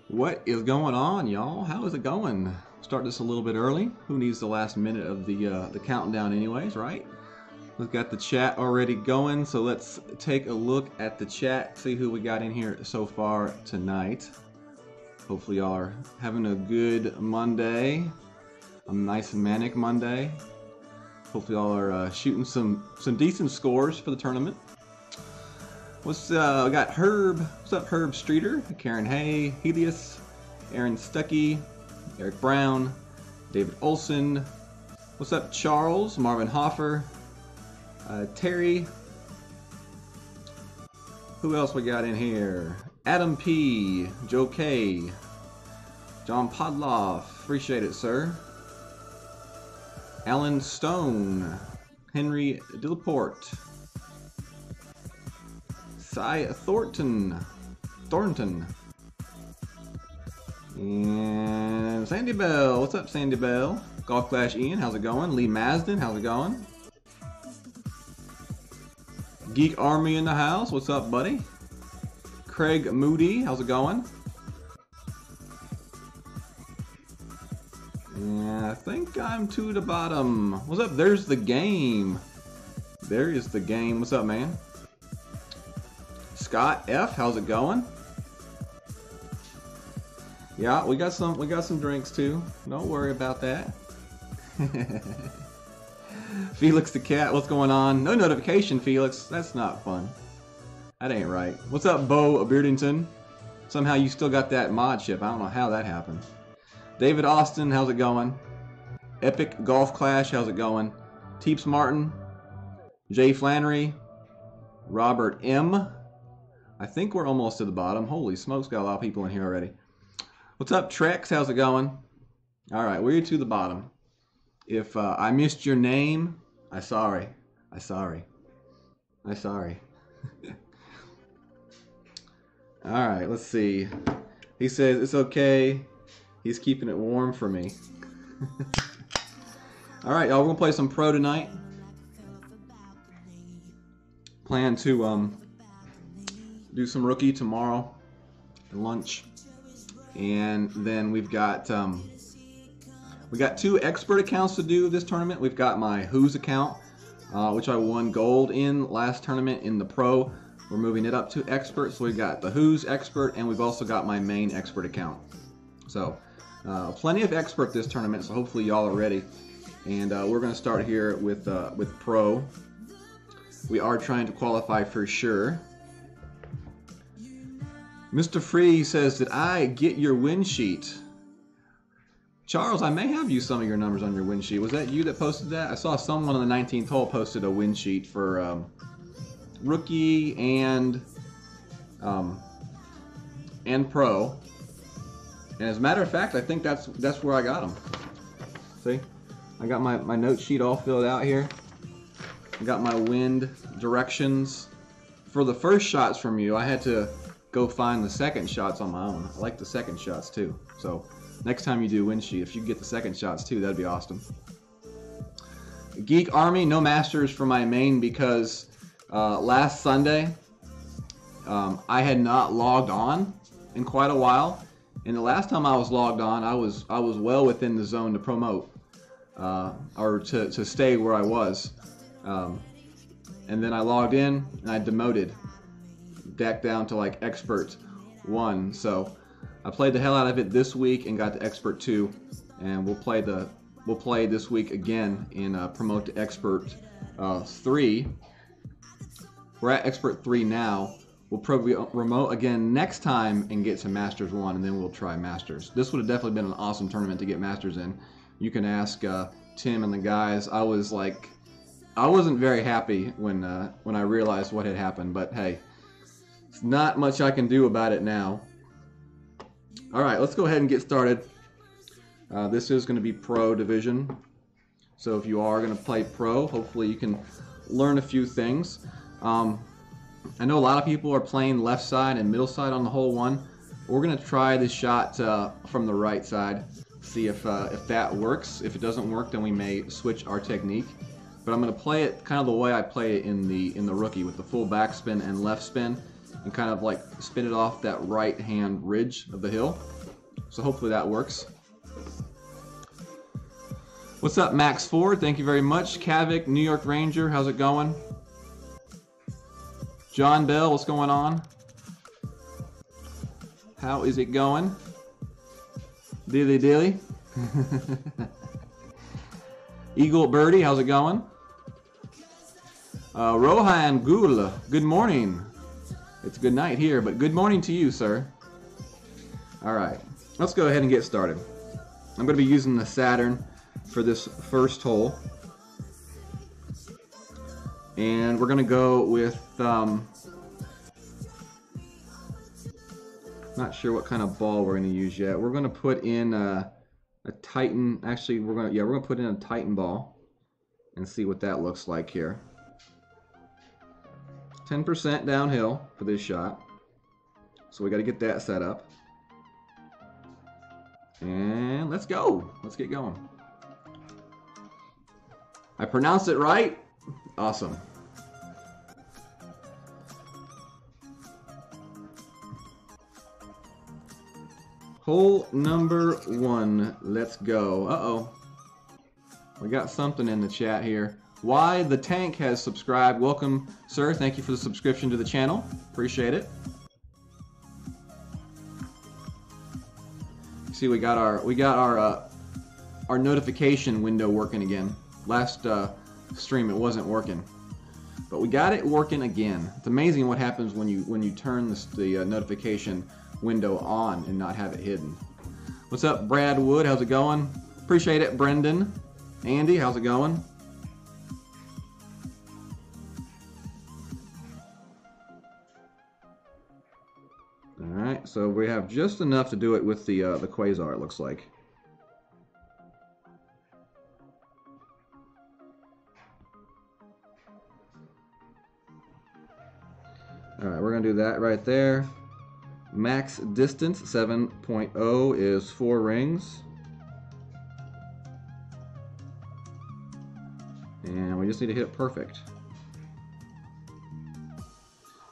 What is going on, y'all? How is it going? Start this a little bit early. Who needs the last minute of the countdown anyways, right? We've got the chat already going, so let's take a look at the chat, see who we got in here so far tonight. Hopefully y'all are having a good Monday, a nice manic Monday. Hopefully y'all are shooting some decent scores for the tournament. We got Herb. What's up, Herb Streeter? Karen Hay, Helios, Aaron Stuckey, Eric Brown, David Olson. What's up, Charles? Marvin Hoffer, Terry. Who else we got in here? Adam P, Joe K, John Podloff. Appreciate it, sir. Alan Stone, Henry Dillaporte. Cy Thornton, and Sandy Bell. What's up, Sandy Bell? Golf Clash Ian, how's it going? Lee Masden, how's it going? Geek Army in the house, what's up, buddy? Craig Moody, how's it going? Yeah, I think I'm to the bottom. What's up? There's the game. There is the game. What's up, man? Scott F, how's it going? Yeah, we got some drinks too. Don't worry about that. Felix the cat, what's going on? No notification, Felix. That's not fun. That ain't right. What's up, Bo Beardington? Somehow you still got that mod chip. I don't know how that happened. David Austin, how's it going? Epic Golf Clash, how's it going? Teeps Martin, Jay Flannery, Robert M. I think we're almost to the bottom. Holy smokes, got a lot of people in here already. What's up, Trex? How's it going? All right, we're to the bottom. If I missed your name, I'm sorry. All right, let's see. He says it's okay. He's keeping it warm for me. All right, y'all, we're gonna play some pro tonight. Plan to do some rookie tomorrow at lunch, and then we got 2 expert accounts to do this tournament. We've got my Who's account, which I won gold in last tournament in the pro. We're moving it up to expert, so we've got the Who's expert, and we've also got my main expert account. So plenty of expert this tournament, so hopefully y'all are ready. And we're going to start here with pro. We are trying to qualify for sure. Mr. Free says, did I get your win sheet? Charles, I may have used some of your numbers on your win sheet. Was that you that posted that? I saw someone on the 19th hole posted a win sheet for rookie and pro. And as a matter of fact, I think that's where I got them. See? I got my note sheet all filled out here. I got my wind directions. For the first shots from you, I had to go find the second shots on my own. I like the second shots too. So next time you do win sheet, if you get the second shots too, that'd be awesome. Geek Army, no masters for my main because last Sunday I had not logged on in quite a while, and the last time I was logged on, I was well within the zone to promote or to stay where I was, and then I logged in and I demoted back down to like expert 1. So I played the hell out of it this week and got to Expert 2, and we'll play this week again in Promote to Expert 3. We're at Expert 3 now. We'll probably remote again next time and get to Masters 1, and then we'll try Masters. This would have definitely been an awesome tournament to get Masters in. You can ask Tim and the guys. I wasn't very happy when I realized what had happened, but hey, there's not much I can do about it now. All right, let's go ahead and get started. This is going to be Pro Division, so if you are going to play Pro, hopefully you can learn a few things. I know a lot of people are playing left side and middle side on the hole one. We're going to try this shot from the right side, see if that works. If it doesn't work, then we may switch our technique. But I'm going to play it kind of the way I play it in the rookie, with the full backspin and left spin, and kind of like spin it off that right hand ridge of the hill. So hopefully that works. What's up, Max Ford? Thank you very much. Kavik, New York Ranger, how's it going? John Bell, what's going on? How is it going? Dilly dilly. Eagle Birdie, how's it going? Rohan Gul, good morning. It's good night here, but good morning to you, sir. All right, let's go ahead and get started. I'm going to be using the Saturn for this first hole. And we're going to go with, not sure what kind of ball we're going to use yet. We're going to put in a Titan. Actually, we're going to put in a Titan ball and see what that looks like here. 10% downhill for this shot. So we got to get that set up. And let's go. Let's get going. I pronounced it right. Awesome. Hole number 1. Let's go. Uh-oh. We got something in the chat here. Why the Tank has subscribed. Welcome, sir. Thank you for the subscription to the channel. Appreciate it. See, we got our notification window working again. Last stream it wasn't working, but we got it working again. It's amazing what happens when you turn the notification window on and not have it hidden. What's up, Brad Wood? How's it going? Appreciate it, Brendan. Andy, how's it going? All right, so we have just enough to do it with the Quasar, it looks like. All right, we're gonna do that right there. Max distance 7.0 is 4 rings. And we just need to hit it perfect.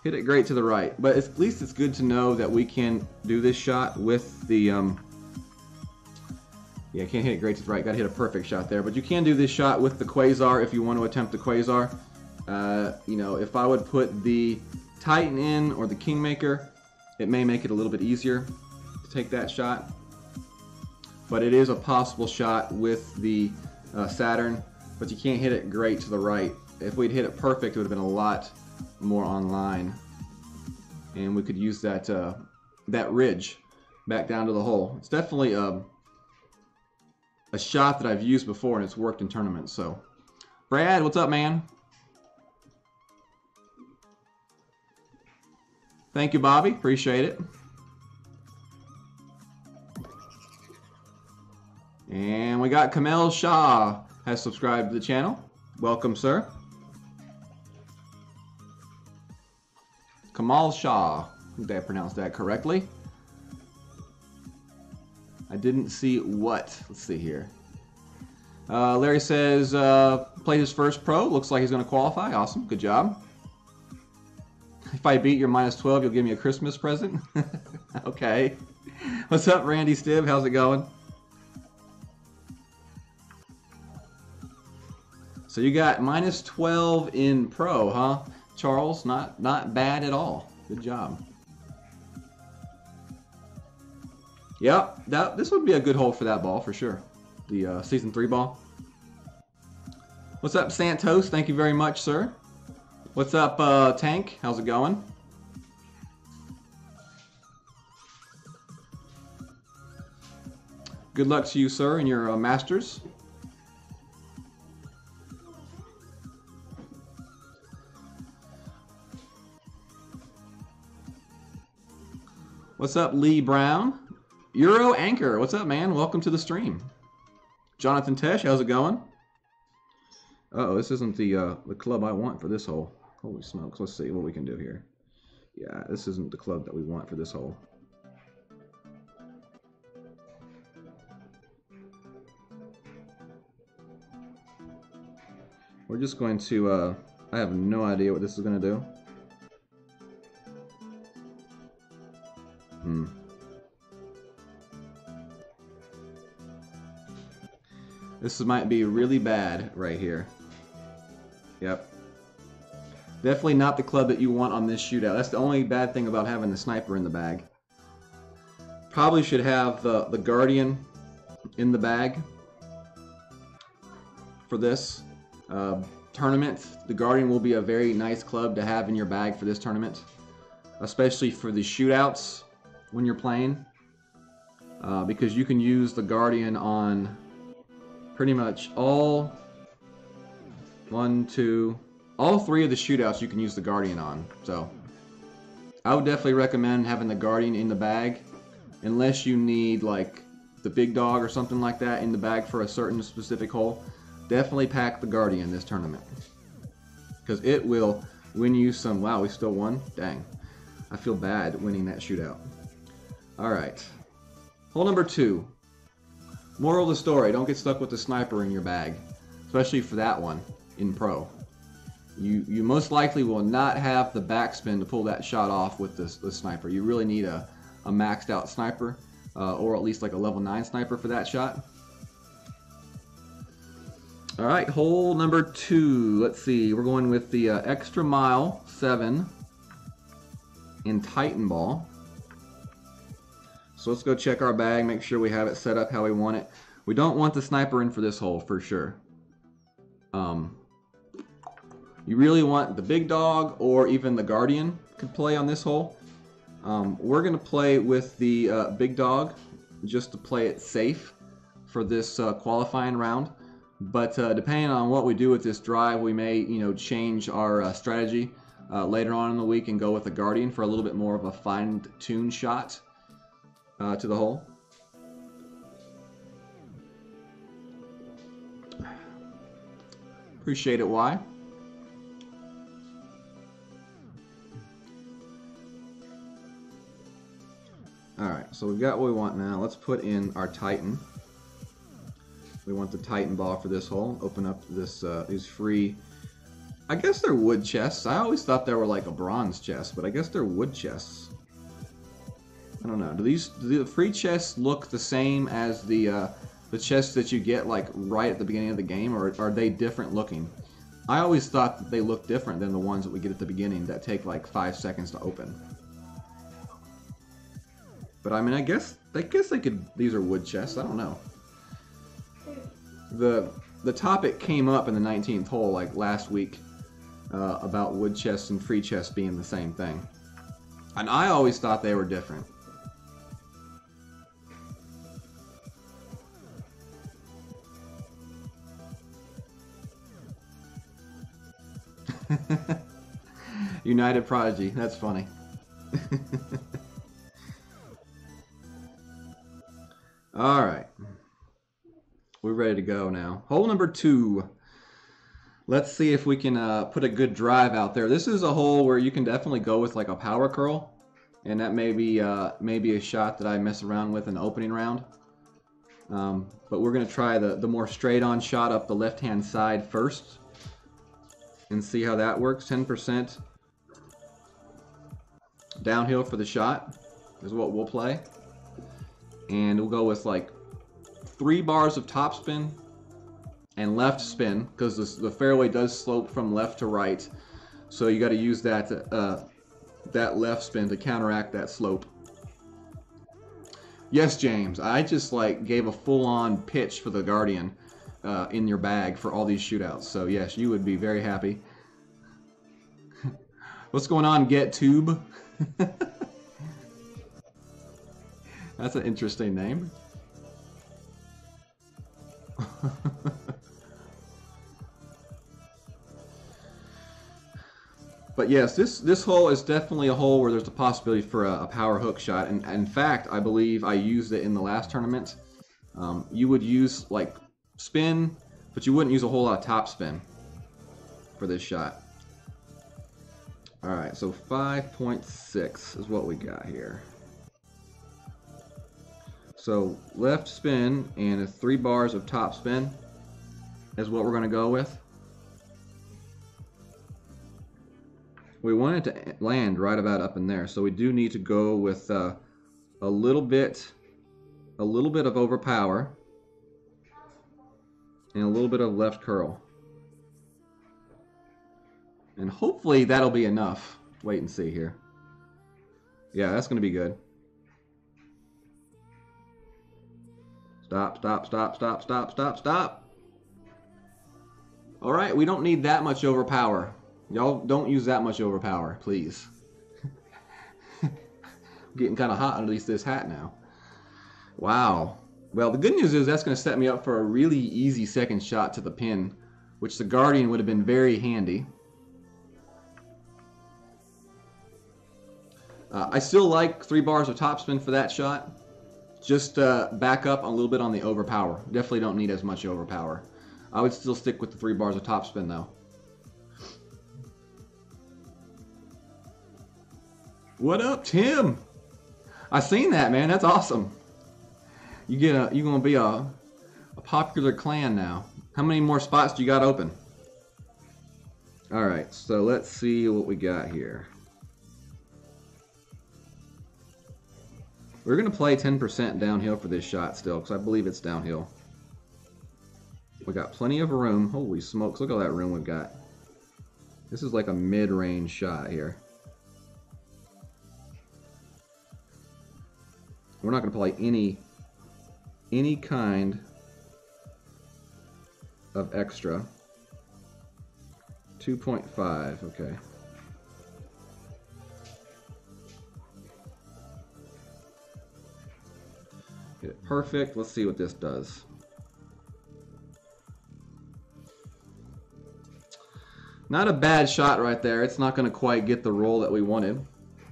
Hit it great to the right, but at least it's good to know that we can do this shot with the, yeah, can't hit it great to the right, gotta hit a perfect shot there, but you can do this shot with the Quasar if you want to attempt the Quasar. You know, if I would put the Titan in or the Kingmaker, it may make it a little bit easier to take that shot, but it is a possible shot with the Saturn, but you can't hit it great to the right. If we'd hit it perfect, it would have been a lot more online, and we could use that that ridge back down to the hole. It's definitely a shot that I've used before, and it's worked in tournaments. So, Brad, what's up, man? Thank you, Bobby. Appreciate it. And we got Kamel Shah has subscribed to the channel. Welcome, sir. Kamal Shah. Did I pronounce that correctly? I didn't see what. Let's see here. Larry says, played his first pro. Looks like he's going to qualify. Awesome. Good job. If I beat your -12, you'll give me a Christmas present? Okay. What's up, Randy Stibb? How's it going? So you got -12 in pro, huh? Charles, not bad at all. Good job. Yep, this would be a good hole for that ball for sure. The Season 3 ball. What's up, Santos? Thank you very much, sir. What's up, Tank? How's it going? Good luck to you, sir, in your Masters. What's up, Lee Brown? Euro Anchor, what's up, man? Welcome to the stream. Jonathan Tesh, how's it going? Uh-oh, this isn't the club I want for this hole. Holy smokes, let's see what we can do here. Yeah, this isn't the club that we want for this hole. We're just going to, I have no idea what this is going to do. This might be really bad right here. Yep. Definitely not the club that you want on this shootout. That's the only bad thing about having the sniper in the bag. Probably should have the Guardian in the bag for this tournament. The Guardian will be a very nice club to have in your bag for this tournament, especially for the shootouts when you're playing, because you can use the Guardian on pretty much all three of the shootouts. You can use the Guardian on. So I would definitely recommend having the Guardian in the bag, unless you need like the big dog or something like that in the bag for a certain specific hole. Definitely pack the Guardian this tournament, because it will win you some. Wow, we still won? Dang. I feel bad winning that shootout. Alright. Hole number 2. Moral of the story, don't get stuck with the sniper in your bag, especially for that one in pro. You most likely will not have the backspin to pull that shot off with the sniper. You really need a maxed out sniper, or at least like a level 9 sniper for that shot. Alright, hole number 2. Let's see, we're going with the Extra Mile 7 in Titan Ball. So let's go check our bag, make sure we have it set up how we want it. We don't want the sniper in for this hole for sure. You really want the big dog or even the Guardian could play on this hole. We're going to play with the big dog just to play it safe for this qualifying round. But depending on what we do with this drive, we may, change our strategy later on in the week and go with the Guardian for a little bit more of a fine-tuned shot to the hole. Appreciate it, Y. Alright, so we've got what we want now. Let's put in our Titan. We want the Titan ball for this hole. Open up this these free, I guess they're wood chests. I always thought they were like a bronze chest, but I guess they're wood chests. I don't know. Do the free chests look the same as the chests that you get like right at the beginning of the game, or are they different looking? I always thought that they looked different than the ones that we get at the beginning that take like 5 seconds to open. But I mean, I guess they could. These are wood chests. I don't know. The topic came up in the 19th hole like last week about wood chests and free chests being the same thing, and I always thought they were different. United Prodigy, that's funny. Alright, we're ready to go now. Hole number 2. Let's see if we can put a good drive out there. This is a hole where you can definitely go with like a power curl, and that may be a shot that I mess around with in the opening round. But we're going to try the more straight on shot up the left hand side first and see how that works. 10% downhill for the shot is what we'll play. And we'll go with like 3 bars of topspin and left spin, because the fairway does slope from left to right. So you got to use that left spin to counteract that slope. Yes, James. I just like gave a full-on pitch for the Guardian in your bag for all these shootouts. So yes, you would be very happy. What's going on, Get Tube? That's an interesting name. But yes, this hole is definitely a hole where there's a possibility for a power hook shot. And in fact, I believe I used it in the last tournament. You would use like spin, but you wouldn't use a whole lot of top spin for this shot. All right, so 5.6 is what we got here. So left spin and 3 bars of top spin is what we're going to go with. We want it to land right about up in there, so we do need to go with a little bit of overpower and a little bit of left curl, and hopefully that'll be enough. Wait and see here. Yeah, that's going to be good. Stop, stop, stop, stop, stop, stop, stop. All right, we don't need that much overpower. Y'all don't use that much overpower, please. I'm getting kind of hot underneath this hat now. Wow. Well, the good news is that's going to set me up for a really easy second shot to the pin, which the Guardian would have been very handy. I still like 3 bars of topspin for that shot. Just back up a little bit on the overpower. Definitely don't need as much overpower. I would still stick with the 3 bars of topspin though. What up, Tim? I seen that, man. That's awesome. You're gonna be a popular clan now. How many more spots do you got open? All right, so let's see what we got here. We're gonna play 10% downhill for this shot still, because I believe it's downhill. We got plenty of room. Holy smokes! Look at all that room we've got. This is like a mid-range shot here. We're not going to play any kind of extra. 2.5, okay. Get it perfect. Let's see what this does. Not a bad shot right there. It's not going to quite get the roll that we wanted,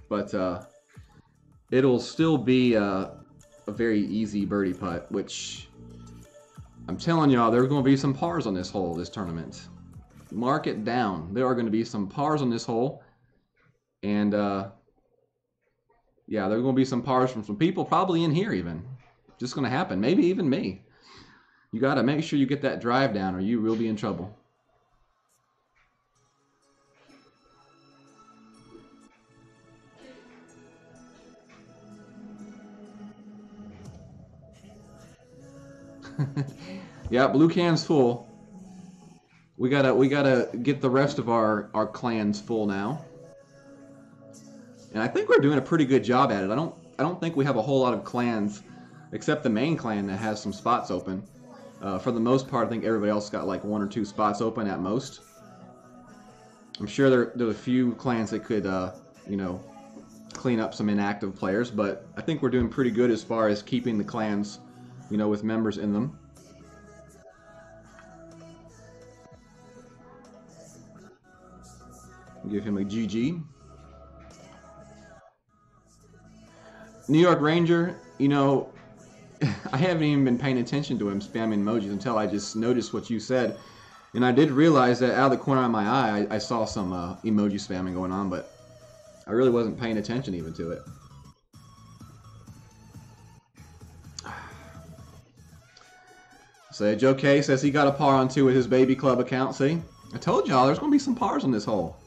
but it'll still be a very easy birdie putt, which I'm telling y'all, there are going to be some pars on this hole this tournament. Mark it down. There are going to be some pars on this hole. And, yeah, there are going to be some pars from some people probably in here even. Just going to happen. Maybe even me. You got to make sure you get that drive down or you will be in trouble. Yeah, blue can's full. We gotta get the rest of our clans full now. And I think we're doing a pretty good job at it. I don't think we have a whole lot of clans except the main clan that has some spots open. For the most part, I think everybody else got like 1 or 2 spots open at most. I'm sure there's a few clans that could you know, clean up some inactive players, but I think we're doing pretty good as far as keeping the clans, you know, with members in them. Give him a GG. New York Ranger, you know, I haven't even been paying attention to him spamming emojis until I just noticed what you said. And I did realize that out of the corner of my eye, I saw some emoji spamming going on, but I really wasn't paying attention even to it. So Joe K says he got a par on 2 with his baby club account. See, I told y'all there's going to be some pars on this hole.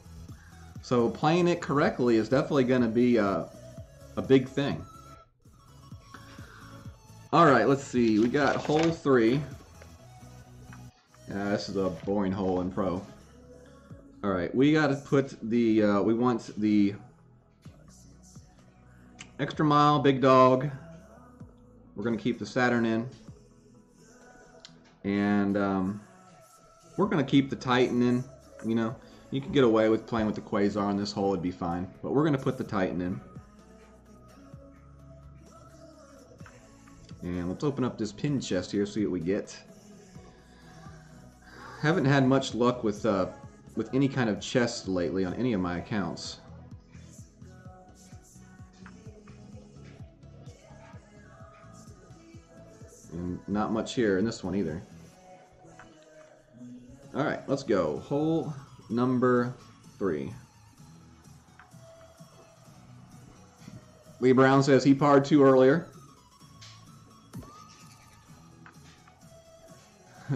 So playing it correctly is definitely going to be a big thing. All right, let's see. We got hole 3. This is a boring hole in pro. All right, we got to put the, we want the extra mile big dog We're going to keep the Saturn in. And we're going to keep the Titan in. You know, you can get away with playing with the Quasar on this hole, it'd be fine. But we're going to put the Titan in. And let's open up this pin chest here, see what we get. Haven't had much luck with any kind of chest lately on any of my accounts. And not much here in this one either. Alright, let's go. Hole number 3. Lee Brown says he parred 2 earlier.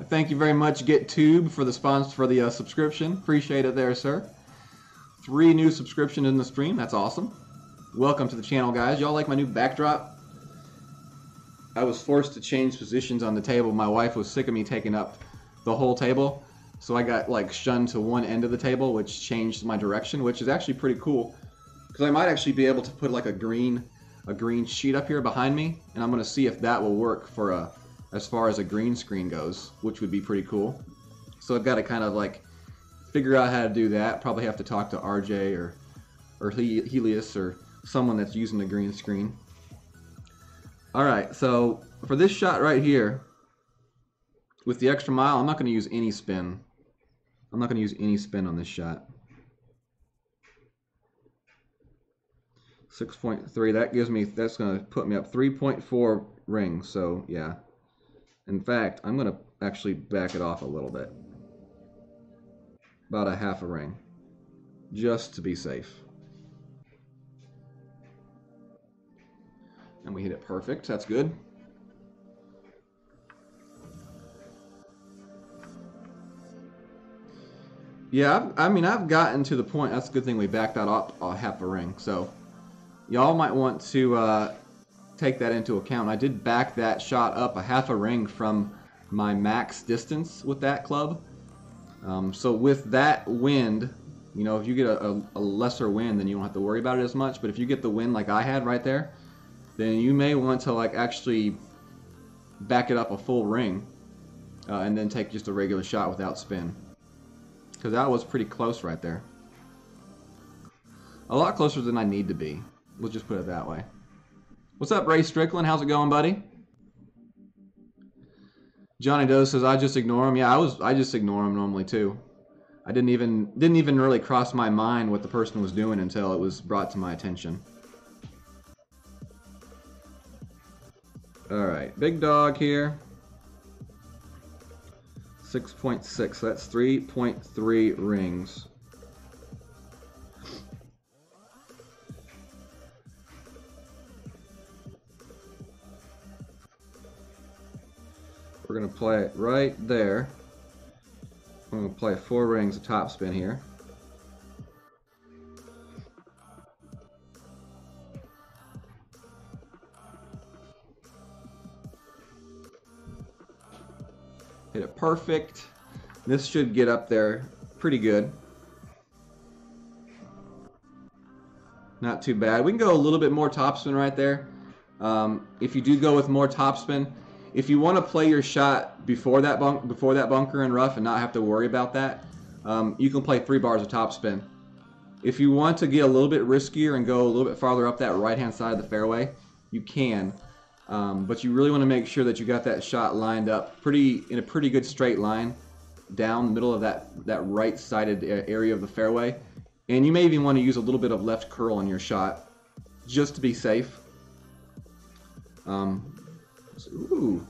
Thank you very much, GetTube, for the sponsor for the subscription. Appreciate it there, sir. 3 new subscriptions in the stream. That's awesome. Welcome to the channel, guys. Y'all like my new backdrop? I was forced to change positions on the table. My wife was sick of me taking up the whole table, so I got like shunned to one end of the table, which changed my direction, which is actually pretty cool. Because I might actually be able to put like a green sheet up here behind me, and I'm going to see if that will work for as far as a green screen goes, which would be pretty cool. So I've got to kind of like figure out how to do that. Probably have to talk to RJ or Helios or someone that's using the green screen. Alright, so for this shot right here, with the extra mile, I'm not going to use any spin. I'm not going to use any spin on this shot. 6.3, that's going to put me up 3.4 rings, so yeah. In fact, I'm going to actually back it off a little bit. About a half a ring, just to be safe. And we hit it perfect. That's good. Yeah, I mean, I've gotten to the point. That's a good thing we backed that up a half a ring. So, y'all might want to take that into account. I did back that shot up a half a ring from my max distance with that club. So with that wind, you know, if you get a lesser wind, then you don't have to worry about it as much. But if you get the wind like I had right there, then you may want to like actually back it up a full ring and then take just a regular shot without spin. Because that was pretty close right there. A lot closer than I need to be. We'll just put it that way. What's up, Ray Strickland? How's it going, buddy? Johnny Doe says I just ignore him. Yeah, I just ignore him normally too. I didn't even really cross my mind what the person was doing until it was brought to my attention. All right, big dog here. 6.6. That's 3.3 rings. We're going to play it right there. I'm going to play 4 rings of topspin here. Hit it perfect. This should get up there pretty good. Not too bad. We can go a little bit more topspin right there. If you do go with more topspin, if you want to play your shot before that bunker and rough and not have to worry about that, you can play 3 bars of topspin. If you want to get a little bit riskier and go a little bit farther up that right-hand side of the fairway, you can. But you really want to make sure that you got that shot lined up in a pretty good straight line down the middle of that right-sided area of the fairway. And you may even want to use a little bit of left curl in your shot just to be safe. Ooh.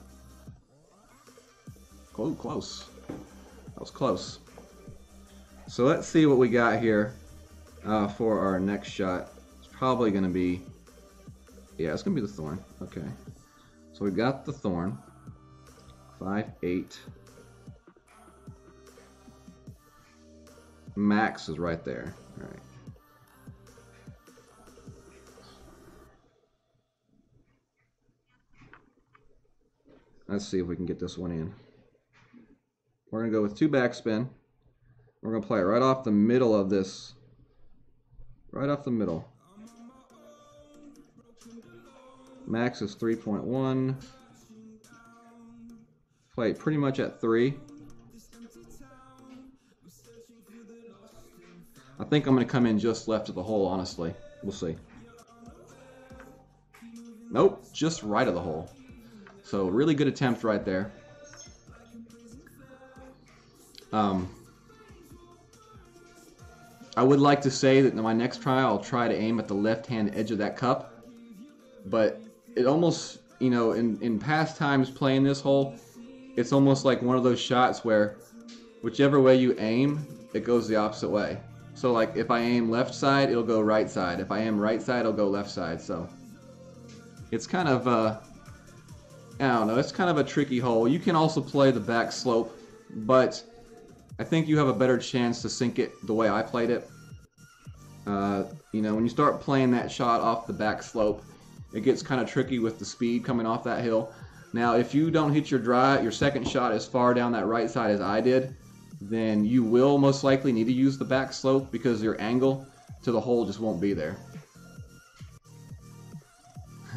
Oh, close. That was close. So let's see what we got here for our next shot. It's probably going to be... Yeah, it's going to be the thorn. Okay. So we got the thorn. 5-8. Max is right there. All right. Let's see if we can get this one in. We're going to go with 2 backspin. We're going to play it right off the middle of this. Right off the middle. Max is 3.1. Play pretty much at 3. I think I'm going to come in just left of the hole, honestly. We'll see. Nope, just right of the hole. So really good attempt right there. I would like to say that in my next try I'll try to aim at the left-hand edge of that cup. But it almost, you know, in past times playing this hole, it's almost like one of those shots where whichever way you aim, it goes the opposite way. So like if I aim left side, it'll go right side. If I aim right side, it'll go left side. So it's kind of, I don't know, it's kind of a tricky hole. You can also play the back slope, but I think you have a better chance to sink it the way I played it. You know, when you start playing that shot off the back slope, it gets kind of tricky with the speed coming off that hill. Now, if you don't hit your second shot as far down that right side as I did, then you will most likely need to use the back slope because your angle to the hole just won't be there.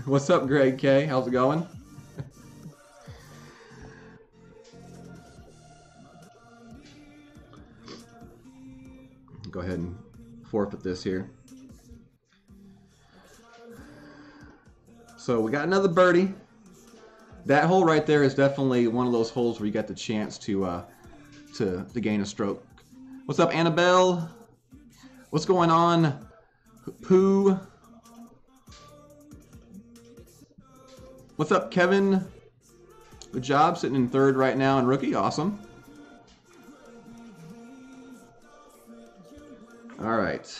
What's up, Greg K? How's it going? Go ahead and forfeit this here. So we got another birdie. That hole right there is definitely one of those holes where you got the chance to gain a stroke. What's up, Annabelle? What's going on, Pooh? What's up, Kevin? Good job, sitting in third right now in rookie. Awesome. All right.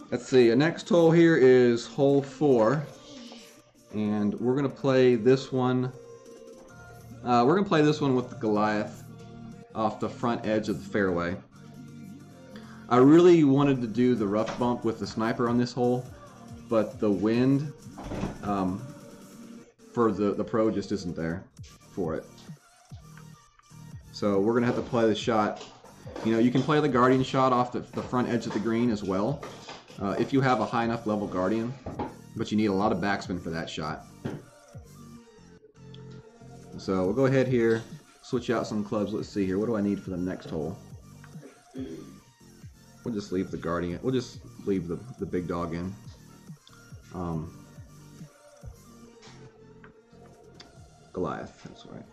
Let's see. The next hole here is hole 4, and we're gonna play this one. We're gonna play this one with the Goliath off the front edge of the fairway. I really wanted to do the rough bump with the sniper on this hole, but the wind for the pro just isn't there for it. So we're gonna have to play the shot. You know, you can play the Guardian shot off the front edge of the green as well, if you have a high enough level Guardian, but you need a lot of backspin for that shot. So we'll go ahead here, switch out some clubs. Let's see here. What do I need for the next hole? We'll just leave the Guardian. We'll just leave the big dog in. Goliath, that's right.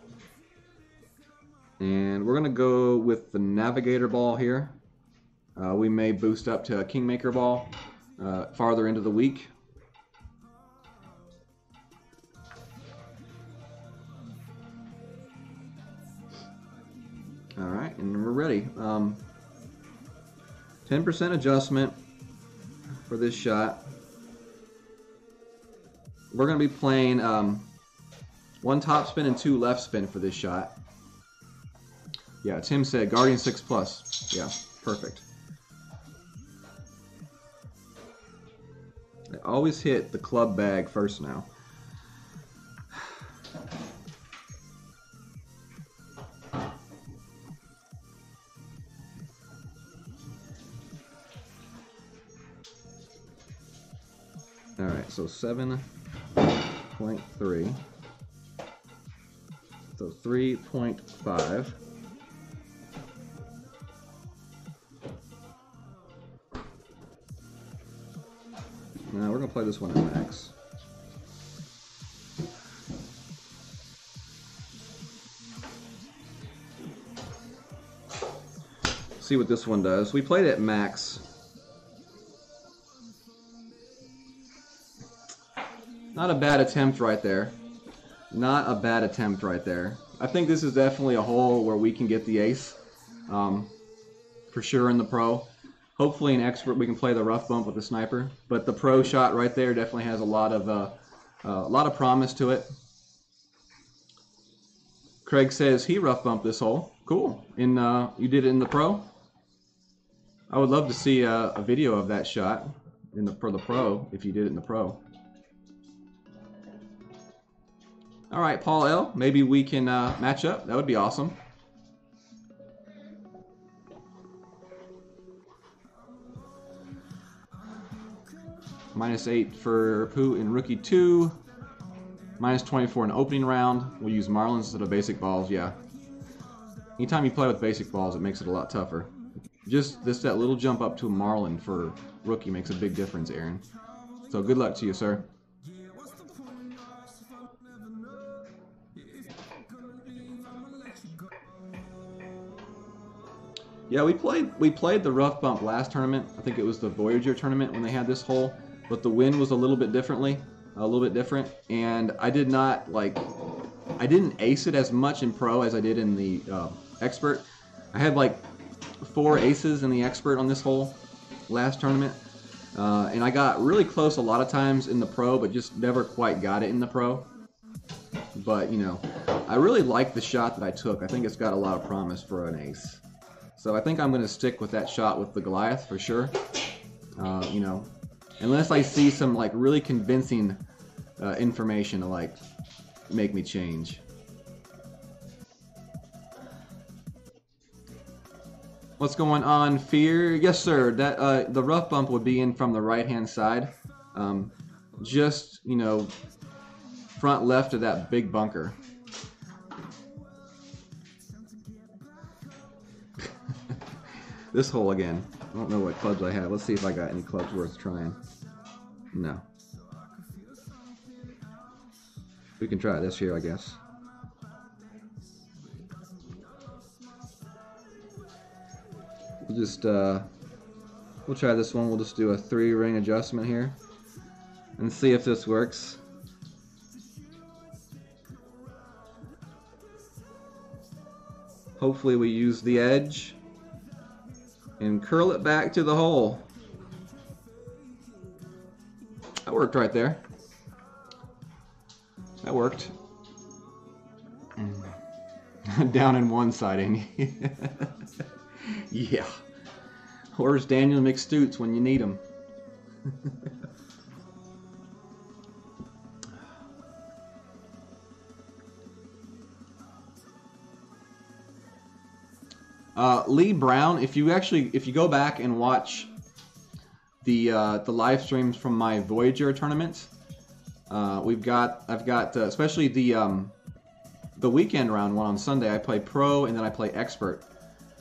And we're going to go with the Navigator ball here. We may boost up to a Kingmaker ball farther into the week. All right, and we're ready. 10% adjustment for this shot. We're going to be playing 1 top spin and 2 left spin for this shot. Yeah, Tim said Guardian 6+. Yeah, perfect. I always hit the club bag first now. Alright, so 7.3. So 3.5. Now we're going to play this one at max. See what this one does. We played it at max. Not a bad attempt right there. Not a bad attempt right there. I think this is definitely a hole where we can get the ace. For sure in the pro. Hopefully an expert we can play the rough bump with the sniper. But the pro shot right there definitely has a lot of promise to it. Craig says he rough bumped this hole. Cool. You did it in the pro? I would love to see a video of that shot for the pro if you did it in the pro. All right, Paul L. Maybe we can match up. That would be awesome. -8 for Pooh in Rookie 2. -24 in opening round. We'll use Marlins instead of basic balls, yeah. Anytime you play with basic balls, it makes it a lot tougher. Just that little jump up to a Marlin for Rookie makes a big difference, Aaron. So good luck to you, sir. Yeah, we played the rough bump last tournament. I think it was the Voyager tournament when they had this hole, but the wind was a little bit different, and I didn't ace it as much in pro as I did in the expert. I had like 4 aces in the expert on this hole last tournament, and I got really close a lot of times in the pro, but just never quite got it in the pro. But you know, I really like the shot that I took. I think it's got a lot of promise for an ace. So I think I'm going to stick with that shot with the Goliath for sure. You know, unless I see some like really convincing information to like make me change. What's going on, Fear? Yes, sir. That the rough bump would be in from the right-hand side, just you know, front left of that big bunker. This hole again. I don't know what clubs I have. Let's see if I got any clubs worth trying. No. We can try this here, I guess. We'll just we'll try this one. We'll just do a 3-ring adjustment here and see if this works. Hopefully we use the edge and curl it back to the hole. That worked right there. That worked. Down in one side, ain't he? Yeah. Where's Daniel McStoots when you need him? Lee Brown, if you go back and watch the live streams from my Voyager tournaments, I've got especially the weekend round one on Sunday. I play pro and then I play expert.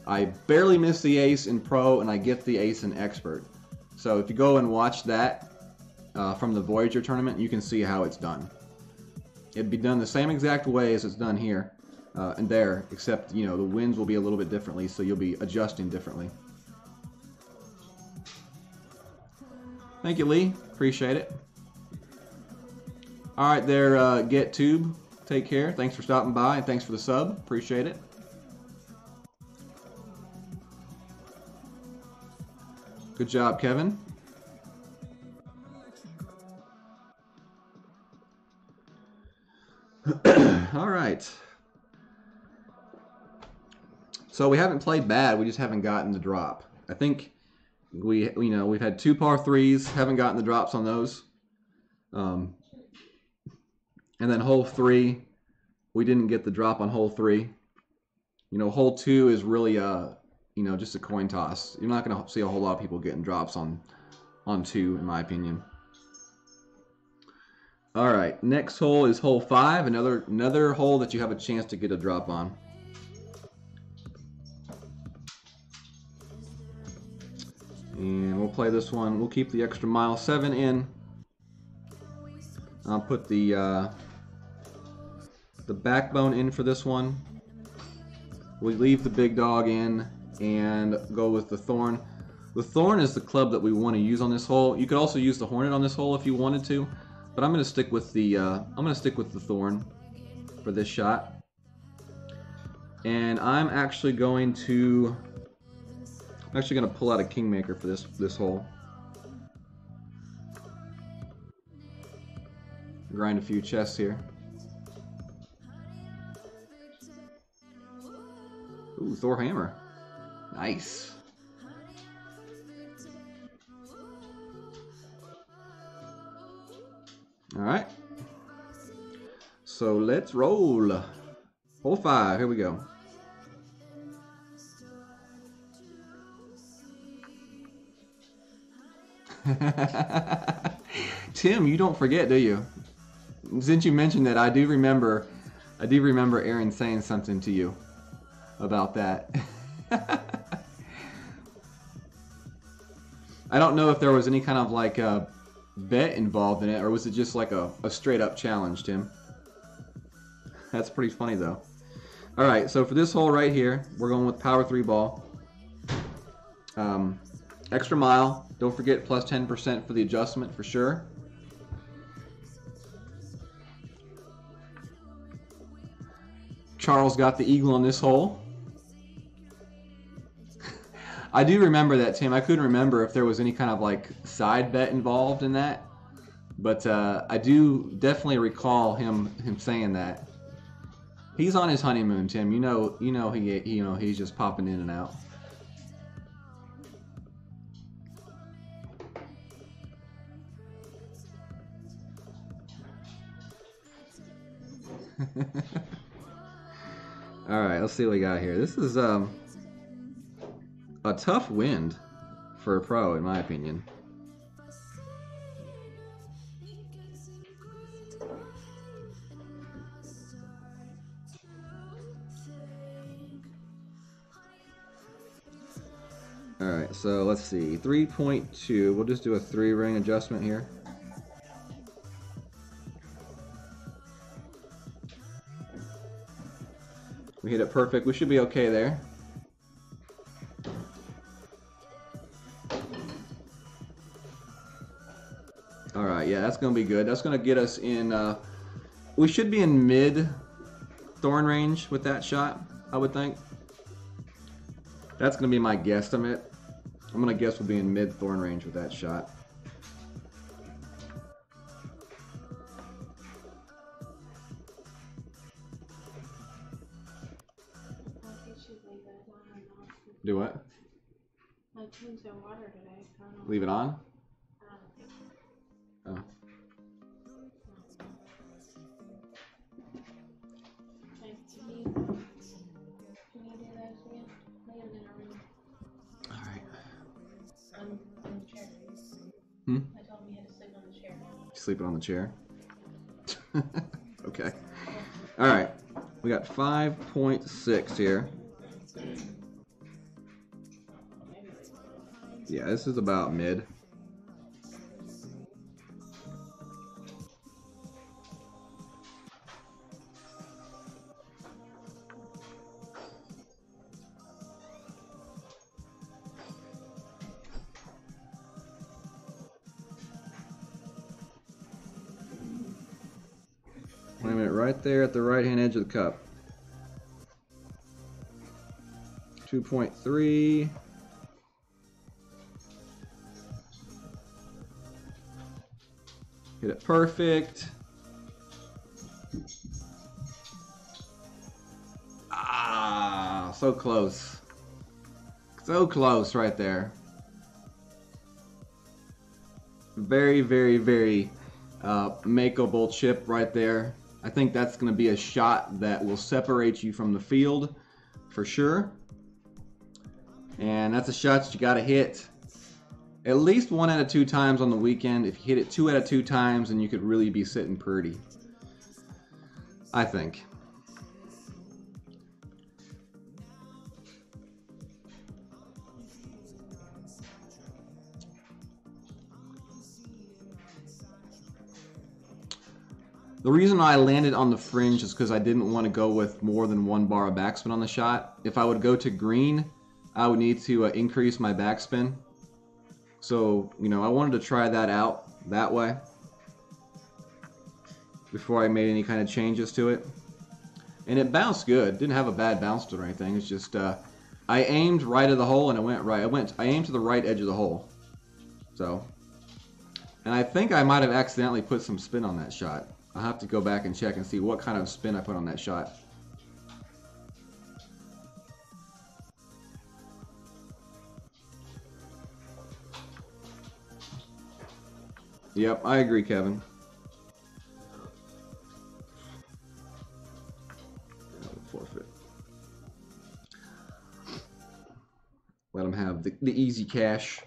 I barely miss the ace in pro and I get the ace in expert. So if you go and watch that from the Voyager tournament, you can see how it's done. It'd be done the same exact way as it's done here. And there, except, you know, the winds will be a little bit differently, so you'll be adjusting differently. Thank you, Lee. Appreciate it. All right there, GetTube. Take care. Thanks for stopping by, and thanks for the sub. Appreciate it. Good job, Kevin. All right. So we haven't played bad, we just haven't gotten the drop. I think we've had 2 par 3s, haven't gotten the drops on those. And then hole 3, we didn't get the drop on hole 3. You know, hole 2 is really just a coin toss. You're not going to see a whole lot of people getting drops on 2, in my opinion. All right, next hole is hole 5, another hole that you have a chance to get a drop on. And we'll play this one. We'll keep the extra mile 7 in. I'll put the backbone in for this one. We leave the big dog in and go with the thorn. The thorn is the club that we want to use on this hole. You could also use the hornet on this hole if you wanted to, but I'm going to stick with the thorn for this shot. And I'm actually going to pull out a kingmaker for this hole. Grind a few chests here. Ooh, Thor hammer. Nice. All right. So let's roll. Hole 5. Here we go. Tim, you don't forget, do you? Since you mentioned that, I do remember Aaron saying something to you about that. I don't know if there was any kind of like a bet involved in it, or was it just like a straight up challenge, Tim? That's pretty funny though. All right, so for this hole right here, we're going with power 3 ball. Extra mile. Don't forget plus 10% for the adjustment for sure. Charles got the eagle on this hole. I do remember that, Tim. I couldn't remember if there was any kind of like side bet involved in that, but I do definitely recall him saying that. He's on his honeymoon, Tim. He's just popping in and out. All right, let's see what we got here. This is a tough wind for a pro, in my opinion. All right, so let's see, 3.2. We'll just do a 3-ring adjustment here. We hit it perfect. We should be okay there. All right, yeah, that's going to be good. That's going to get us in, we should be in mid thorn range with that shot, I would think. That's going to be my guesstimate. I'm going to guess we'll be in mid thorn range with that shot. Do what? I changed the water today. Leave it on? Oh. Alright. On the chair. Hmm? I told him he had to sleep on the chair. Sleeping on the chair? Okay. Alright. We got 5.6 here. Yeah, this is about mid. Wait a minute, right there at the right-hand edge of the cup. 2.3. Hit it perfect. Ah, so close. So close right there. Very, very, very makeable chip right there. I think that's going to be a shot that will separate you from the field for sure. And that's a shot that you got to hit at least 1 out of 2 times on the weekend. If you hit it 2 out of 2 times, then you could really be sitting pretty, I think. The reason I landed on the fringe is because I didn't want to go with more than 1 bar of backspin on the shot. If I would go to green, I would need to increase my backspin. So, you know, I wanted to try that out that way before I made any kind of changes to it. And it bounced good. Didn't have a bad bounce to or anything. It's just I aimed right of the hole and it went right. I aimed to the right edge of the hole. So, and I think I might have accidentally put some spin on that shot. I'll have to go back and check and see what kind of spin I put on that shot. Yep, I agree, Kevin. Forfeit. Let him have the easy cash.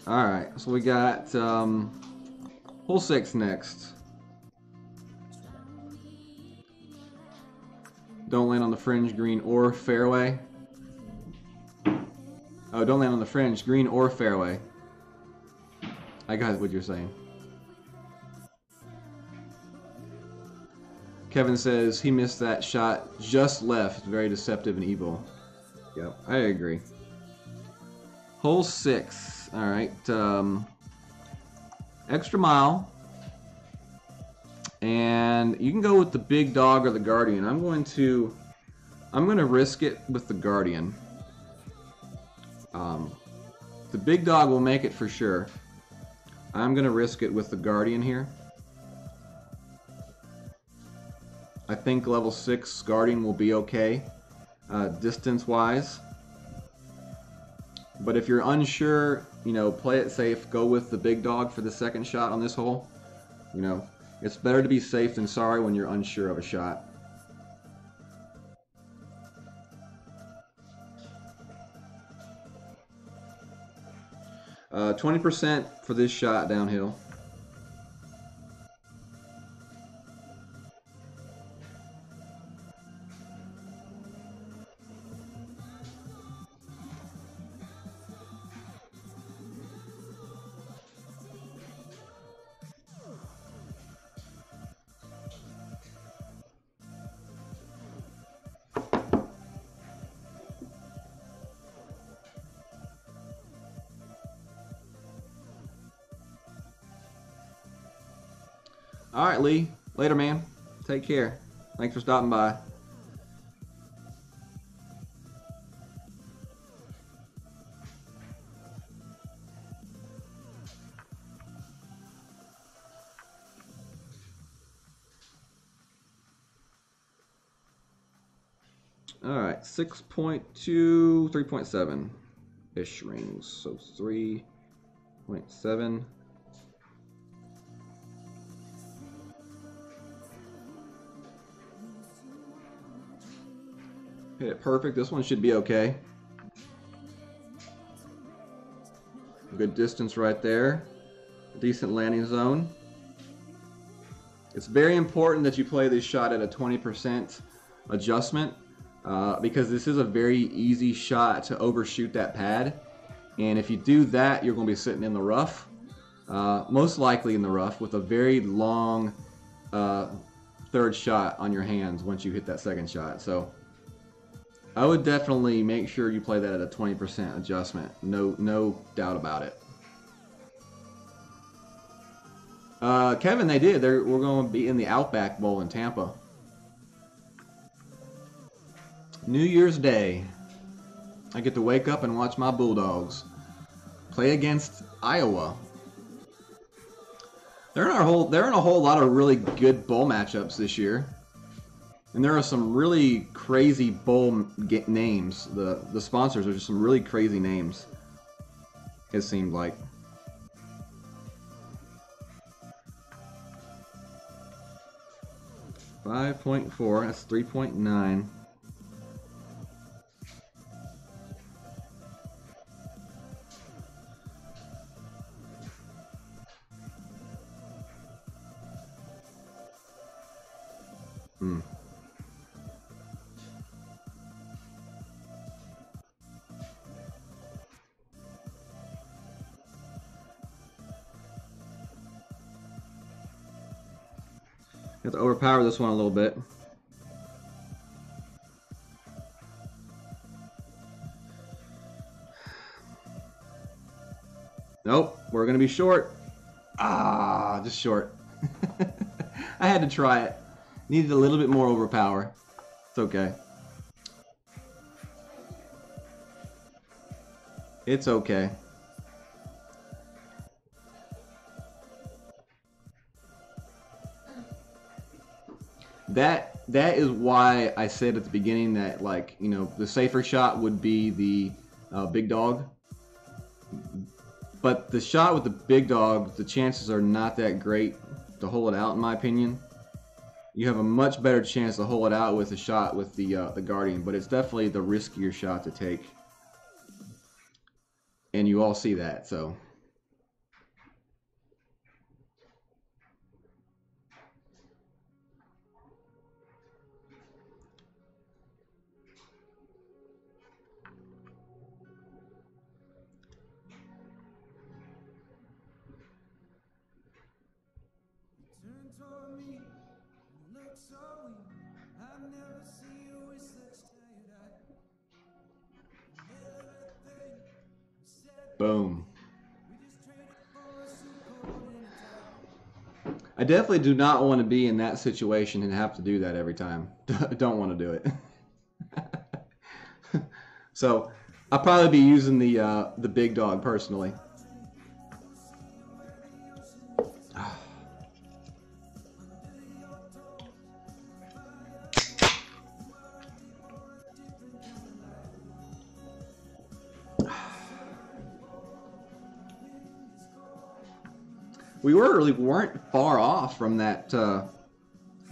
Alright, so we got hole 6 next. Don't land on the fringe, green or fairway. Oh, don't land on the fringe, green or fairway. I got what you're saying. Kevin says he missed that shot just left. Very deceptive and evil. Yep, I agree. Hole 6. Alright. Extra mile. And you can go with the big dog or the guardian. I'm going to risk it with the guardian. The big dog will make it for sure. I'm going to risk it with the guardian here. I think level 6 guardian will be okay, distance wise. But if you're unsure, you know, play it safe. Go with the big dog for the second shot on this hole. You know, it's better to be safe than sorry when you're unsure of a shot. 20% for this shot downhill. All right, Lee. Later, man. Take care. Thanks for stopping by. All right, 6.2, 3.7-ish rings. So 3.7. Hit it perfect. This one should be okay. Good distance right there. Decent landing zone. It's very important that you play this shot at a 20% adjustment because this is a very easy shot to overshoot that pad. And if you do that, you're going to be sitting in the rough, most likely in the rough, with a very long third shot on your hands once you hit that second shot. So I would definitely make sure you play that at a 20% adjustment. No doubt about it. Kevin, they did. We're going to be in the Outback Bowl in Tampa. New Year's Day. I get to wake up and watch my Bulldogs play against Iowa. They're in a whole lot of really good bowl matchups this year. And there are some really crazy bowl names. The sponsors are just some really crazy names, it seemed like. $5.4, that's 3.9. Have to overpower this one a little bit. Nope, we're gonna be short. Ah, just short. I had to try it. Needed a little bit more overpower. It's okay. It's okay. That is why I said at the beginning that, like, you know, the safer shot would be the big dog. But the shot with the big dog, the chances are not that great to hold it out, in my opinion. You have a much better chance to hold it out with a shot with the Guardian, but it's definitely the riskier shot to take. And you all see that, so Boom. I definitely do not want to be in that situation and have to do that every time. Don't want to do it. So I'll probably be using the big dog personally. We weren't far off from that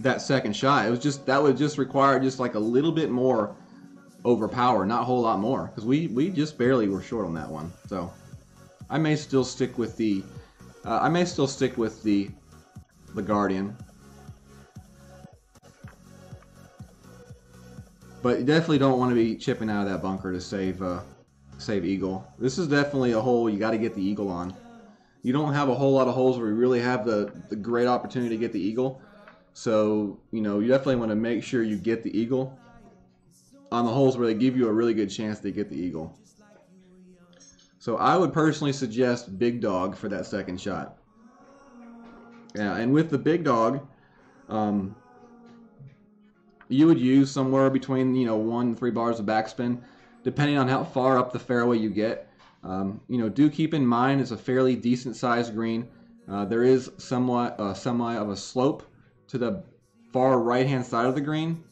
that second shot. It was just that would just require just like a little bit more overpower, not a whole lot more, because we just barely were short on that one. So I may still stick with the the Guardian, but you definitely don't want to be chipping out of that bunker to save Eagle. This is definitely a hole you got to get the Eagle on. You don't have a whole lot of holes where you really have the great opportunity to get the Eagle. So, you know, you definitely want to make sure you get the Eagle on the holes where they give you a really good chance to get the Eagle. So I would personally suggest big dog for that second shot. Yeah, and with the big dog, you would use somewhere between, you know, 1 and 3 bars of backspin, depending on how far up the fairway you get. You know, do keep in mind it's a fairly decent sized green. There is somewhat of a slope to the far right hand side of the green.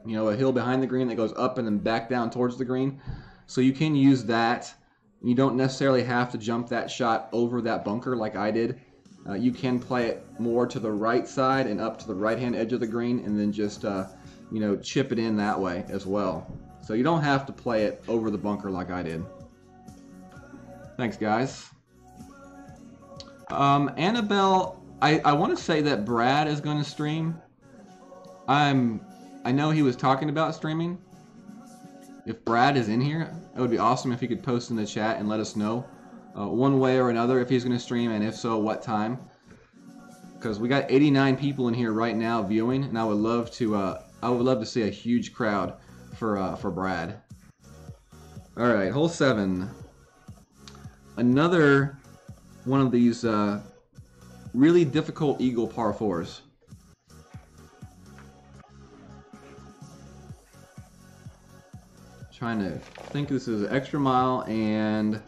You know, a hill behind the green that goes up and then back down towards the green. So you can use that. You don't necessarily have to jump that shot over that bunker like I did. You can play it more to the right side and up to the right hand edge of the green, and then just you know, chip it in that way as well. So you don't have to play it over the bunker like I did. Thanks, guys. Annabelle, I want to say that Brad is going to stream. I know he was talking about streaming. If Brad is in here, it would be awesome if he could post in the chat and let us know one way or another if he's going to stream, and if so, what time. Because we got 89 people in here right now viewing, and I would love to see a huge crowd for Brad. All right, hole 7. Another one of these really difficult eagle par 4s. Trying to think, this is an extra mile, and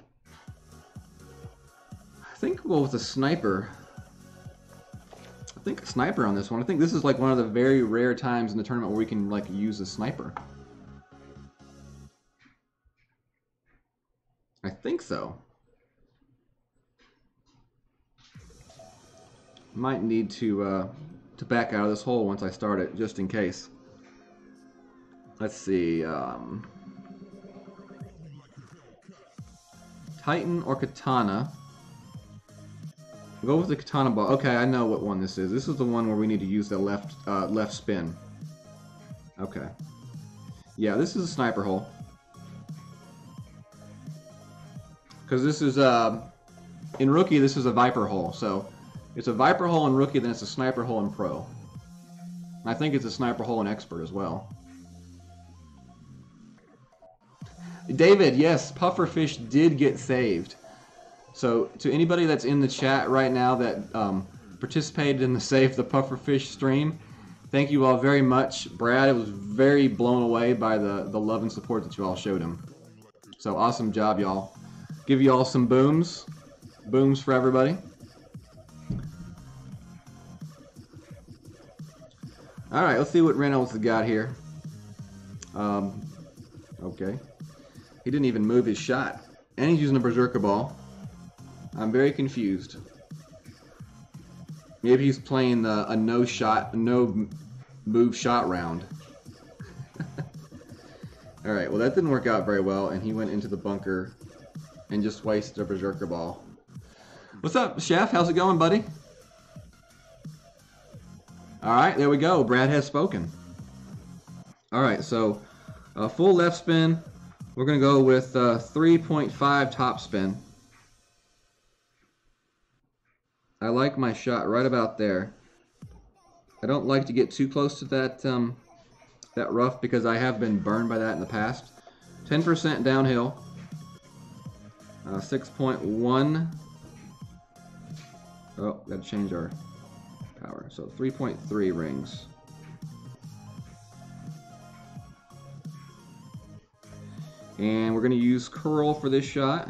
I think we'll go with a sniper. I think a sniper on this one. I think this is like one of the very rare times in the tournament where we can like use a sniper. I think so. Might need to back out of this hole once I start it, just in case. Let's see. Titan or Katana? We'll go with the Katana ball. Okay, I know what one this is. This is the one where we need to use the left spin. Okay. Yeah, this is a sniper hole. Because this is in rookie, this is a Viper hole. So it's a Viper hole in rookie, then it's a sniper hole in pro. I think it's a sniper hole in expert as well. David, yes, pufferfish did get saved. So to anybody that's in the chat right now that participated in the Save the Pufferfish stream, thank you all very much. Brad was very blown away by the love and support that you all showed him. So awesome job, y'all. Give you all some booms. Booms for everybody. All right, let's see what Reynolds has got here. Okay. He didn't even move his shot. And he's using a berserker ball. I'm very confused. Maybe he's playing a no move shot round. Alright, well that didn't work out very well, and he went into the bunker and just wasted a berserker ball. What's up, Chef? How's it going, buddy? Alright, there we go. Brad has spoken. Alright, so full left spin. We're going to go with 3.5 top spin. I like my shot right about there. I don't like to get too close to that that rough because I have been burned by that in the past. 10% downhill. 6.1. Oh, gotta change our power. So 3.3 rings. And we're gonna use curl for this shot.